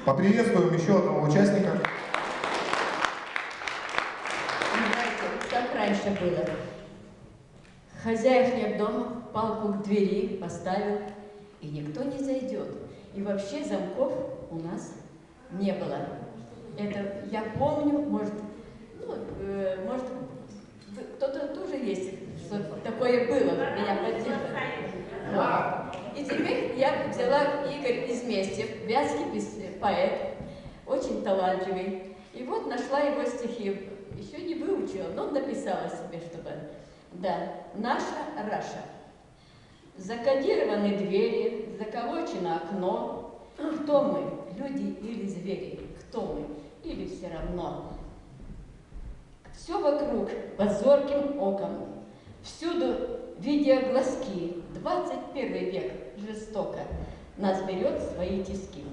Поприветствуем еще одного участника. Знаете, как раньше было. Хозяев нет дома, палку к двери поставил, и никто не зайдет. И вообще замков у нас не было. Это я помню, может, может, кто-то тоже есть, что такое было, меня поддерживает. И теперь я взяла Игорь Изместьев, вятский поэт, очень талантливый. И вот нашла его стихи, еще не выучила, но написала себе, чтобы... Да, наша Раша. Закодированы двери, заколочено окно. Кто мы, люди или звери? Кто мы? Или все равно? Все вокруг под зорким оком. Всюду видя глазки. 21 век жестоко нас берет в свои тиски.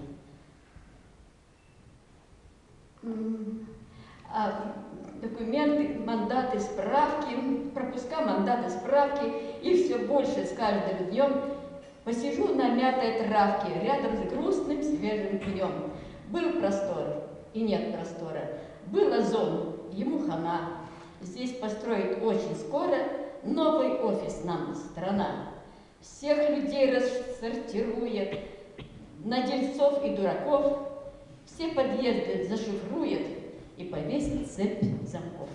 Документы, мандаты, справки, пропуска, мандаты, справки, и все больше с каждым днем посижу на мятой травке рядом с грустным свежим днем. Был простор, и нет простора. Был Озон, ему хана. Здесь построить очень скоро новый офис нам страна. Всех людей рассортирует на дельцов и дураков, все подъезды зашифрует и повесит цепь замков.